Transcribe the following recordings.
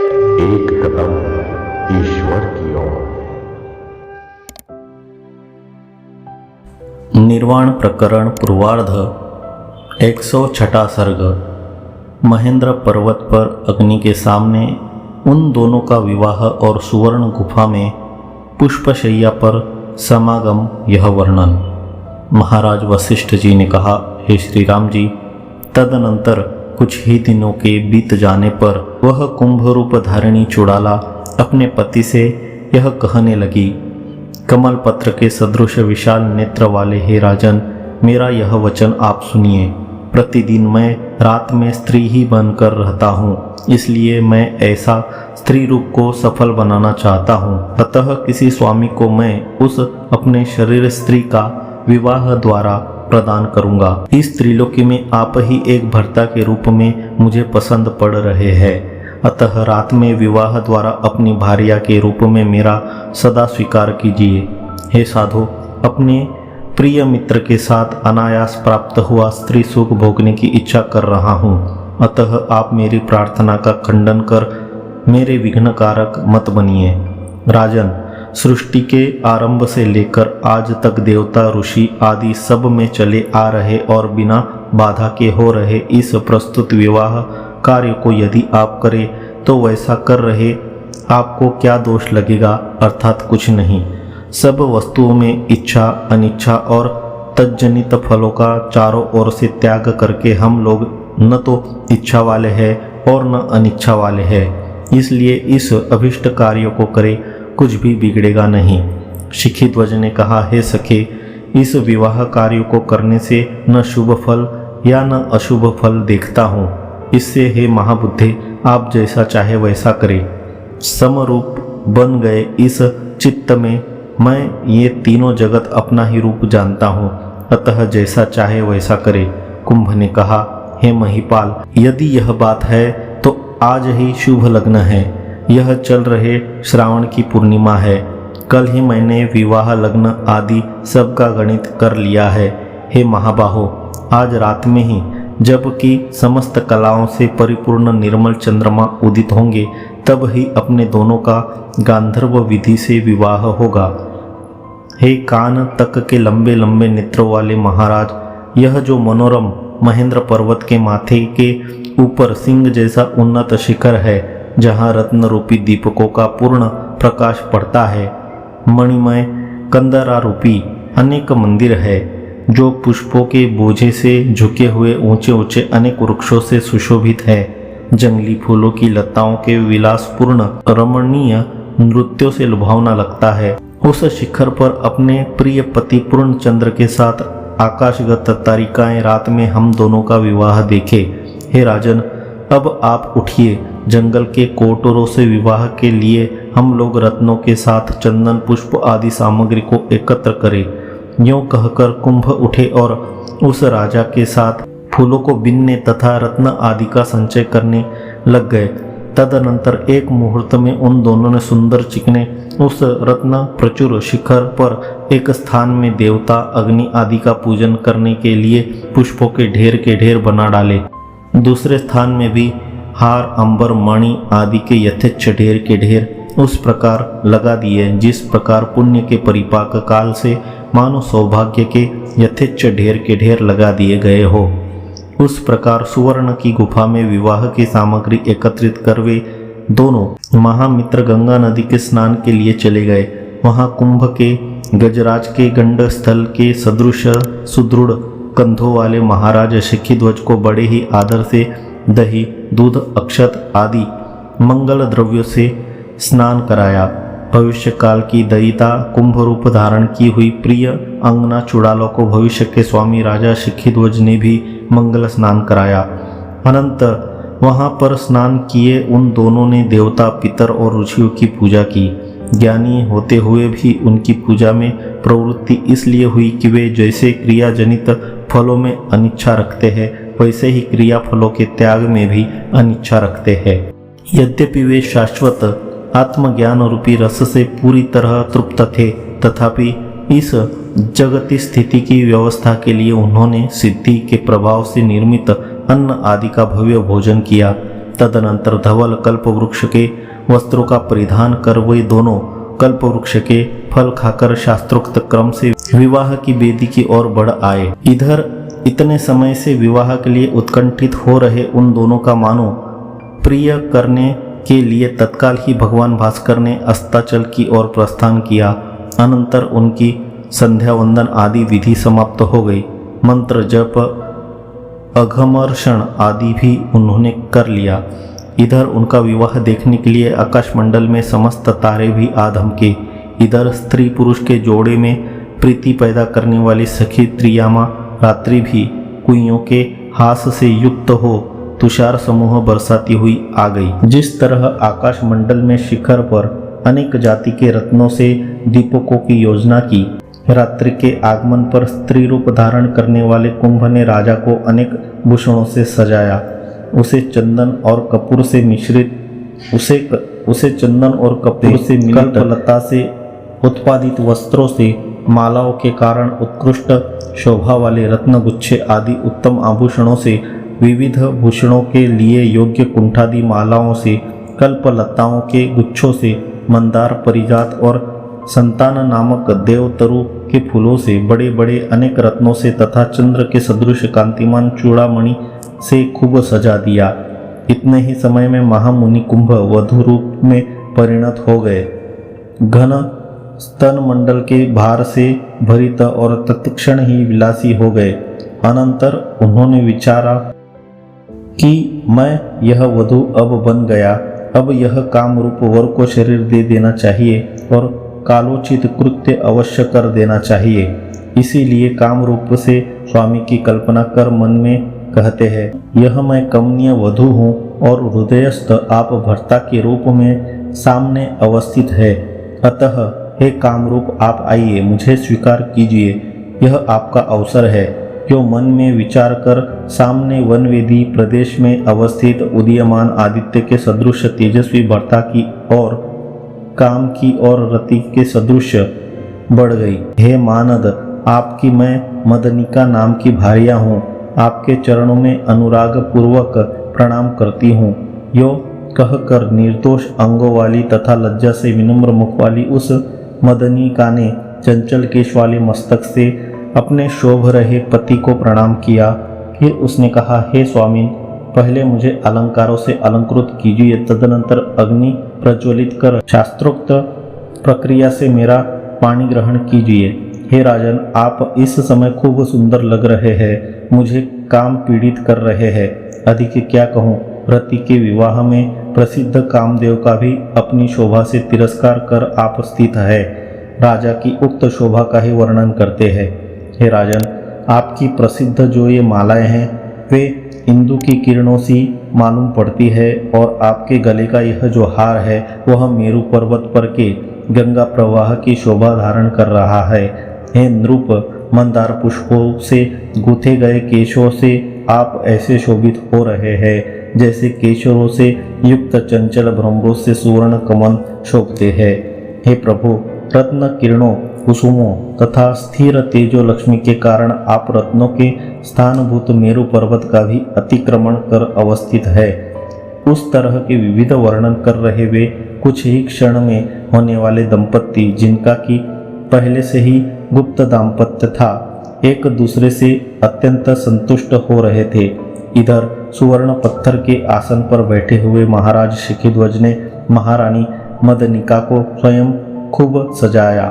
एक कदम ईश्वर की ओर। निर्वाण प्रकरण पूर्वार्ध 106 सर्ग। महेंद्र पर्वत पर अग्नि के सामने उन दोनों का विवाह और सुवर्ण गुफा में पुष्पशैया पर समागम, यह वर्णन। महाराज वशिष्ठ जी ने कहा, हे श्री राम जी, तदनंतर कुछ ही दिनों के बीत जाने पर वह कुंभ रूप धारिणी चुड़ाला अपने पति से यह कहने लगी, कमल पत्र के सदृश विशाल नेत्र वाले हे राजन, मेरा यह वचन आप सुनिए। प्रतिदिन मैं रात में स्त्री ही बनकर रहता हूँ, इसलिए मैं ऐसा स्त्री रूप को सफल बनाना चाहता हूँ। अतः किसी स्वामी को मैं उस अपने शरीर स्त्री का विवाह द्वारा प्रदान करूंगा। इस त्रिलोकी में आप ही एक भर्ता के रूप में मुझे पसंद पड़ रहे हैं, अतः रात में विवाह द्वारा अपनी भार्या के रूप में मेरा सदा स्वीकार कीजिए। हे साधु, अपने प्रिय मित्र के साथ अनायास प्राप्त हुआ स्त्री सुख भोगने की इच्छा कर रहा हूँ, अतः आप मेरी प्रार्थना का खंडन कर मेरे विघ्नकारक मत बनिए। राजन, सृष्टि के आरंभ से लेकर आज तक देवता ऋषि आदि सब में चले आ रहे और बिना बाधा के हो रहे इस प्रस्तुत विवाह कार्य को यदि आप करें तो वैसा कर रहे आपको क्या दोष लगेगा, अर्थात कुछ नहीं। सब वस्तुओं में इच्छा, अनिच्छा और तज्जनित फलों का चारों ओर से त्याग करके हम लोग न तो इच्छा वाले हैं और न अनिच्छा वाले हैं, इसलिए इस अभिष्ट कार्य को करें, कुछ भी बिगड़ेगा नहीं। शिखिध्वज ने कहा, हे सखे, इस विवाह कार्य को करने से न शुभ फल या न अशुभ फल देखता हूँ। इससे हे महाबुद्धे, आप जैसा चाहे वैसा करें। समरूप बन गए इस चित्त में मैं ये तीनों जगत अपना ही रूप जानता हूँ, अतः जैसा चाहे वैसा करे। कुंभ ने कहा, हे महिपाल, यदि यह बात है तो आज ही शुभ लग्न है। यह चल रहे श्रावण की पूर्णिमा है। कल ही मैंने विवाह लग्न आदि सबका गणित कर लिया है। हे महाबाहो, आज रात में ही जबकि समस्त कलाओं से परिपूर्ण निर्मल चंद्रमा उदित होंगे, तब ही अपने दोनों का गांधर्व विधि से विवाह होगा। हे कान तक के लंबे लंबे नेत्रों वाले महाराज, यह जो मनोरम महेंद्र पर्वत के माथे के ऊपर सिंह जैसा उन्नत शिखर है, जहाँ रत्न रूपी दीपकों का पूर्ण प्रकाश पड़ता है, मणिमय कंदरा रूपी अनेक मंदिर है, जो पुष्पों के बोझे से झुके हुए ऊंचे ऊंचे अनेक वृक्षों से सुशोभित है, जंगली फूलों की लताओं के विलासपूर्ण रमणीय नृत्यों से लुभावना लगता है। उस शिखर पर अपने प्रिय पति पूर्ण चंद्र के साथ आकाशगत तारिकाएं रात में हम दोनों का विवाह देखे। हे राजन, अब आप उठिए, जंगल के कोटरों से विवाह के लिए हम लोग रत्नों के साथ चंदन पुष्प आदि सामग्री को एकत्र करें। यूं कहकर कुंभ उठे और उस राजा के साथ फूलों को बीनने तथा रत्न आदि का संचय करने लग गए। तदनंतर एक मुहूर्त में उन दोनों ने सुंदर चिकने उस रत्न प्रचुर शिखर पर एक स्थान में देवता, अग्नि आदि का पूजन करने के लिए पुष्पों के ढेर बना डाले। दूसरे स्थान में भी हार, अंबर, मणि आदि के यथेच्छ ढेर के ढेर उस प्रकार लगा दिए जिस प्रकार पुण्य के परिपाक काल से मानो सौभाग्य के यथेच्छ ढेर के ढेर लगा दिए गए हो। उस प्रकार सुवर्ण की गुफा में विवाह की सामग्री एकत्रित कर वे दोनों महामित्र गंगा नदी के स्नान के लिए चले गए। वहां कुंभ के गजराज के गंड स्थल के सदृश सुदृढ़ कंधों वाले महाराज शिखिध्वज को बड़े ही आदर से दही, दूध, अक्षत आदि मंगल द्रव्यों से स्नान कराया। भविष्य काल की दयिता कुंभ रूप धारण की हुई प्रिय अंगना चुड़ालों को भविष्य के स्वामी राजा शिखिध्वज ने भी मंगल स्नान कराया। अनंतर वहां पर स्नान किए उन दोनों ने देवता, पितर और ऋषियों की पूजा की। ज्ञानी होते हुए भी उनकी पूजा में प्रवृत्ति इसलिए हुई कि वे जैसे क्रिया जनित फलों में अनिच्छा रखते हैं, वैसे ही क्रिया फलों के त्याग में भी अनिच्छा रखते हैं। यद्यपि वे शाश्वत आत्मज्ञान रूपी रस से पूरी तरह तृप्त थे, तथापि इस जगती स्थिति की व्यवस्था के लिए उन्होंने सिद्धि के प्रभाव से निर्मित अन्न आदि का भव्य भोजन किया तदनंतर धवल कल्प वृक्ष के वस्त्रों का परिधान कर वे दोनों कल्प वृक्ष के फल खाकर शास्त्रोक्त क्रम से विवाह की वेदी की ओर बढ़ आए। इधर इतने समय से विवाह के लिए उत्कंठित हो रहे उन दोनों का मानो प्रिय करने के लिए तत्काल ही भगवान भास्कर ने अस्ताचल की ओर प्रस्थान किया। अनंतर उनकी संध्या वंदन आदि विधि समाप्त हो गई। मंत्र जप अघमर्षण आदि भी उन्होंने कर लिया। इधर उनका विवाह देखने के लिए आकाशमंडल में समस्त तारे भी आ धमके। इधर स्त्री पुरुष के जोड़े में प्रीति पैदा करने वाली सखी त्रियामा रात्रि भी कुइयों के हास से युक्त हो तुषार समूह बरसाती हुई आ गई। जिस तरह आकाशमंडल में शिखर पर अनेक जाति के रत्नों से दीपकों की योजना की, रात्रि के आगमन पर स्त्री रूप धारण करने वाले कुंभ ने राजा को अनेक भूषणों से सजाया। उसे चंदन और कपूर से मिश्रित कल्पलता से उत्पादित वस्त्रों से मालाओं के कारण उत्कृष्ट शोभा वाले रत्नगुच्छे आदि उत्तम आभूषणों से, विविध भूषणों के लिए योग्य कुंठादि मालाओं से, कल्पलताओं के गुच्छों से, मंदार परिजात और संतान नामक देवतरु के फूलों से, बड़े बड़े अनेक रत्नों से तथा चंद्र के सदृश कांतिमान चूड़ामणि से खूब सजा दिया। इतने ही समय में महामुनि कुंभ वधु रूप में परिणत हो गए। घन स्तन मंडल के भार से भरित और तत्क्षण ही विलासी हो गए। अनंतर उन्होंने विचारा कि मैं यह वधु अब बन गया, अब यह काम रूप वर को शरीर दे देना चाहिए और कालोचित कृत्य अवश्य कर देना चाहिए। इसीलिए काम रूप से स्वामी की कल्पना कर मन में कहते हैं, यह मैं कमनीय वधू हूँ और हृदयस्थ आप भर्ता के रूप में सामने अवस्थित है। अतः हे कामरूप आप आइए, मुझे स्वीकार कीजिए, यह आपका अवसर है। क्यों मन में विचार कर सामने वनवेदी प्रदेश में अवस्थित उदीयमान आदित्य के सदृश तेजस्वी भर्ता की और काम की और रति के सदृश बढ़ गई। हे मानद, आपकी मैं मदनिका नाम की भार्या हूँ, आपके चरणों में अनुराग पूर्वक प्रणाम करती हूँ। यो कहकर निर्दोष अंगों वाली तथा लज्जा से विनम्र मुख वाली उस मदनिका ने चंचल केश वाले मस्तक से अपने शोभ रहे पति को प्रणाम किया। फिर उसने कहा, हे स्वामी, पहले मुझे अलंकारों से अलंकृत कीजिए, तदनंतर अग्नि प्रज्वलित कर शास्त्रोक्त प्रक्रिया से मेरा पानी ग्रहण कीजिए। हे राजन, आप इस समय खूब सुंदर लग रहे हैं, मुझे काम पीड़ित कर रहे हैं। अधिक क्या कहूँ, रति के विवाह में प्रसिद्ध कामदेव का भी अपनी शोभा से तिरस्कार कर आप स्थित है। राजा की उक्त शोभा का ही वर्णन करते हैं। हे राजन, आपकी प्रसिद्ध जो ये मालाएं हैं वे इंदु की किरणों सी मालूम पड़ती है और आपके गले का यह जो हार है वह मेरु पर्वत पर के गंगा प्रवाह की शोभा धारण कर रहा है। हे नृप, मंदार पुष्पों से गूथे गए केशों से आप ऐसे शोभित हो रहे हैं जैसे केशरों से युक्त चंचल भ्रमरों से सुवर्ण कमल शोभते हैं। हे प्रभु, रत्न किरणों, कुसुमों तथा स्थिर तेजो लक्ष्मी के कारण आप रत्नों के स्थानभूत मेरु पर्वत का भी अतिक्रमण कर अवस्थित है। उस तरह के विविध वर्णन कर रहे वे कुछ ही क्षण में होने वाले दंपत्ति, जिनका कि पहले से ही गुप्त दाम्पत्य था, एक दूसरे से अत्यंत संतुष्ट हो रहे थे। इधर सुवर्ण पत्थर के आसन पर बैठे हुए महाराज शिखिध्वज ने महारानी मदनिका को स्वयं खूब सजाया।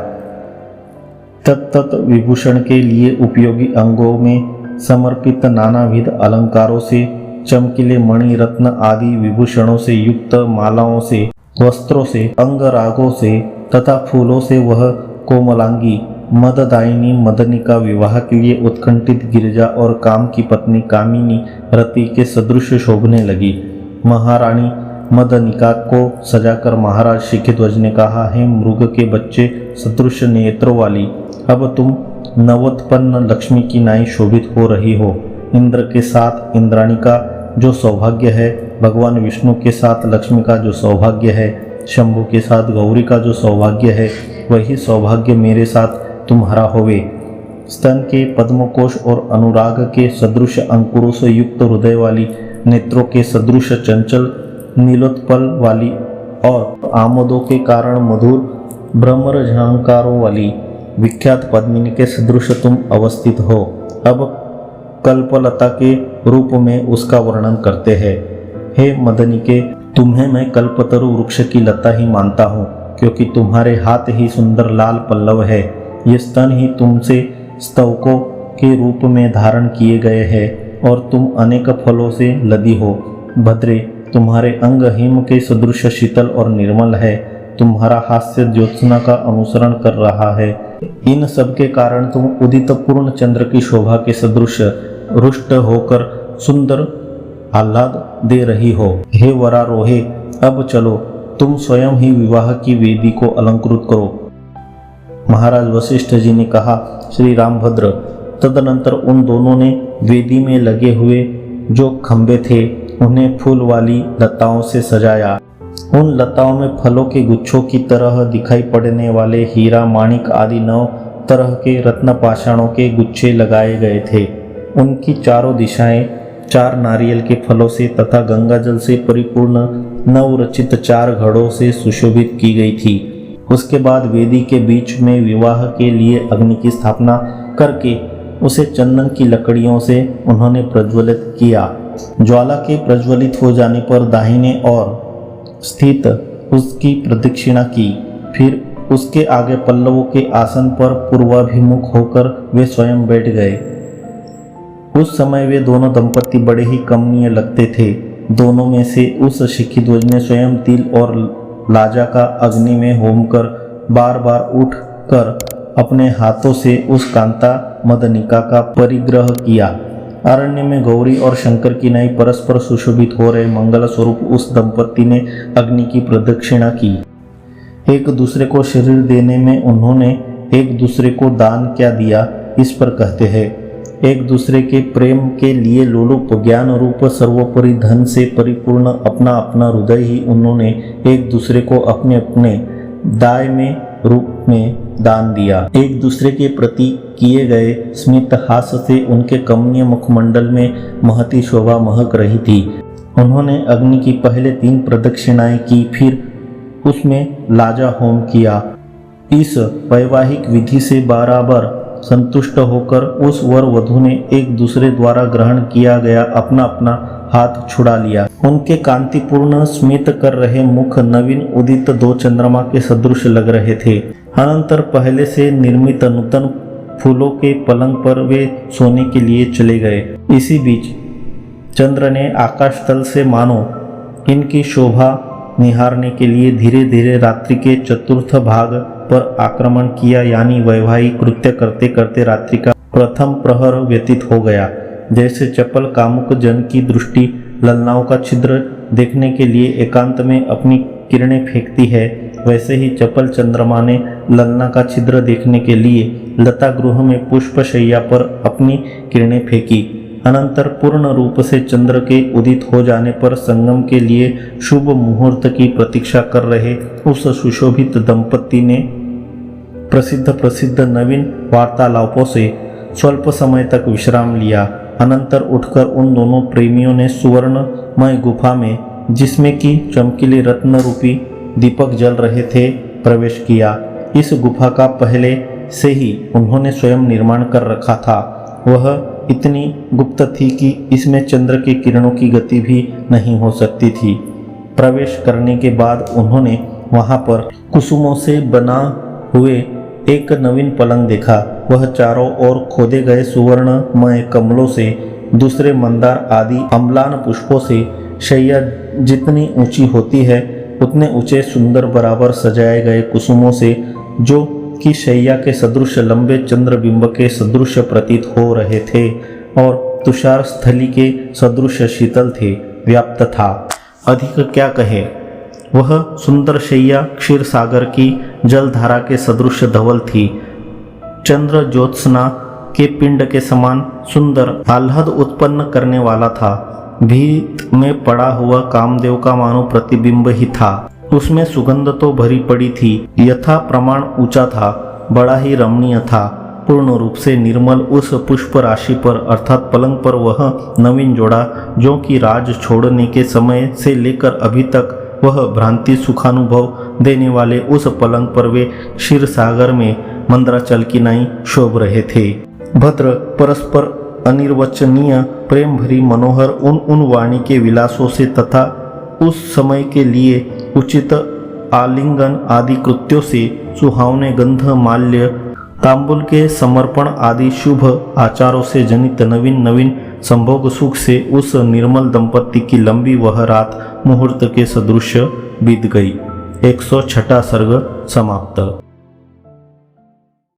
तत्त विभूषण के लिए उपयोगी अंगों में समर्पित नानाविध अलंकारों से, चमकीले मणि रत्न आदि विभूषणों से युक्त मालाओं से, वस्त्रों से, अंगरागों से तथा फूलों से वह कोमलांगी मददायिनी मदनिका विवाह के लिए उत्कंठित गिरिजा और काम की पत्नी कामिनी रति के सदृश शोभने लगी। महारानी मदनिका को सजाकर महाराज शिखिध्वज ने कहा, हे मृग के बच्चे सदृश नेत्रों वाली, अब तुम नवोत्पन्न लक्ष्मी की नाई शोभित हो रही हो। इंद्र के साथ इंद्राणी का जो सौभाग्य है, भगवान विष्णु के साथ लक्ष्मी का जो सौभाग्य है, शंभु के साथ गौरी का जो सौभाग्य है, वही सौभाग्य मेरे साथ तुम्हारा होवे। स्तन के पद्मकोश और अनुराग के सदृश अंकुरों से युक्त हृदय वाली नेत्रों के सदृश चंचल नीलोत्पल वाली और आमोदों के कारण मधुर भ्रमर झंकारों वाली विख्यात पद्मिनी के सदृश तुम अवस्थित हो। अब कल्पलता के रूप में उसका वर्णन करते हैं। हे मदनिके, तुम्हें मैं कल्पतरु वृक्ष की लता ही मानता हूँ, क्योंकि तुम्हारे हाथ ही सुंदर लाल पल्लव है, ये स्तन ही तुमसे स्तवकों के रूप में धारण किए गए हैं और तुम अनेक फलों से लदी हो। भद्रे, तुम्हारे अंग हिम के सदृश शीतल और निर्मल है, तुम्हारा हास्य ज्योत्सना का अनुसरण कर रहा है। इन सब के कारण तुम उदित पूर्ण चंद्र की शोभा के सदृश रुष्ट होकर सुंदर आह्लाद दे रही हो। हे वरारोहे, अब चलो, तुम स्वयं ही विवाह की वेदी को अलंकृत करो। महाराज वशिष्ठ जी ने कहा, श्री रामभद्र। तदनंतर उन दोनों ने वेदी में लगे हुए जो खंभे थे उन्हें फूल वाली लताओं से सजाया। उन लताओं में फलों के गुच्छों की तरह दिखाई पड़ने वाले हीरा, माणिक आदि 9 तरह के रत्न पाषाणों के गुच्छे लगाए गए थे। उनकी चारों दिशाएं 4 नारियल के फलों से तथा गंगाजल से परिपूर्ण नवरचित 4 घड़ों से सुशोभित की गई थी। उसके बाद वेदी के बीच में विवाह के लिए अग्नि की स्थापना करके उसे चंदन की लकड़ियों से उन्होंने प्रज्वलित किया। ज्वाला के प्रज्वलित हो जाने पर दाहिने ओर स्थित उसकी प्रदक्षिणा की। फिर उसके आगे पल्लवों के आसन पर पूर्वाभिमुख होकर वे स्वयं बैठ गए। उस समय वे दोनों दंपति बड़े ही कमनीय लगते थे। दोनों में से उस शिखीध्वज ने स्वयं तिल और लाजा का अग्नि में होम कर बार बार उठ कर अपने हाथों से उस कांता मदनिका का परिग्रह किया। अरण्य में गौरी और शंकर की नई परस्पर सुशोभित हो रहे मंगल स्वरूप उस दंपति ने अग्नि की प्रदक्षिणा की। एक दूसरे को शरीर देने में उन्होंने एक दूसरे को दान क्या दिया, इस पर कहते हैं, एक दूसरे के प्रेम के लिए लोलुप ज्ञान रूप सर्वोपरि धन से परिपूर्ण अपना अपना हृदय ही उन्होंने एक दूसरे को अपने अपने दाय में रूप में दान दिया। एक दूसरे के प्रति किए गए स्मित हास्य से उनके कमनीय मुखमंडल में महती शोभा महक रही थी। उन्होंने अग्नि की पहले 3 प्रदक्षिणाएं की, फिर उसमें लाजा होम किया। इस वैवाहिक विधि से बराबर संतुष्ट होकर उस वर वधु ने एक दूसरे द्वारा ग्रहण किया गया अपना अपना हाथ छुड़ा लिया। उनके कांतिपूर्ण स्मित कर रहे मुख नवीन उदित 2 चंद्रमा के सदृश लग रहे थे। अनंतर पहले से निर्मित नूतन फूलों के पलंग पर वे सोने के लिए चले गए। इसी बीच चंद्र ने आकाश तल से मानो इनकी शोभा निहारने के लिए धीरे धीरे रात्रि के चतुर्थ भाग पर आक्रमण किया, यानी वैवाहिक कृत्य करते करते रात्रि का प्रथम प्रहर व्यतीत हो गया। जैसे चपल कामुक जन की दृष्टि ललनाओं का छिद्र देखने के लिए एकांत में अपनी किरणें फेंकती है, वैसे ही चपल चंद्रमा ने ललना का छिद्र देखने के लिए लता गृह में पुष्प शैया पर अपनी किरणें फेंकी। अनंतर पूर्ण रूप से चंद्र के उदित हो जाने पर संगम के लिए शुभ मुहूर्त की प्रतीक्षा कर रहे उस सुशोभित दंपति ने प्रसिद्ध नवीन वार्तालापों से स्वल्प समय तक विश्राम लिया। अनंतर उठकर उन दोनों प्रेमियों ने सुवर्णमय गुफा में, जिसमें कि चमकीले रत्न रूपी दीपक जल रहे थे, प्रवेश किया। इस गुफा का पहले से ही उन्होंने स्वयं निर्माण कर रखा था। वह इतनी गुप्त थी कि इसमें चंद्र के किरणों की गति भी नहीं हो सकती थी। प्रवेश करने के बाद उन्होंने वहां पर कुसुमों से बना हुए एक नवीन पलंग देखा। वह चारों ओर खोदे गए सुवर्णमय कमलों से, दूसरे मंदार आदि अम्लान पुष्पों से, शैया जितनी ऊंची होती है उतने ऊंचे सुंदर बराबर सजाए गए कुसुमों से, जो कि शैया के सदृश लंबे चंद्रबिंब के सदृश प्रतीत हो रहे थे और तुषार स्थली के सदृश शीतल थे, व्याप्त था। अधिक क्या कहे, वह सुंदर शैया क्षीर सागर की जलधारा के सदृश धवल थी। चंद्र ज्योत्सना के पिंड के समान सुंदर आह्लाद उत्पन्न करने वाला था। भीत में पड़ा हुआ कामदेव का मानो प्रतिबिंब ही था। उसमें सुगंध तो भरी पड़ी थी, यथा प्रमाण ऊंचा था, बड़ा ही रमणीय था। पूर्ण रूप से निर्मल उस पुष्प राशि पर अर्थात पलंग पर वह नवीन जोड़ा जो कि राज छोड़ने के समय से लेकर अभी तक वह भ्रांति सुखानुभव देने वाले उस पलंग पर वे क्षीर सागर में मंद्राचल की नाई शोभ रहे थे। भद्र परस्पर अनिर्वचनीय प्रेम भरी मनोहर उन वाणी के विलासों से तथा उस समय के लिए उचित आलिंगन आदि कृत्यों से सुहावने गंध माल्य तांबुल के समर्पण आदि शुभ आचारों से जनित नवीन नवीन संभोग सुख से उस निर्मल दंपति की लंबी वह रात मुहूर्त के सदृश बीत गई। 106वां सर्ग समाप्त।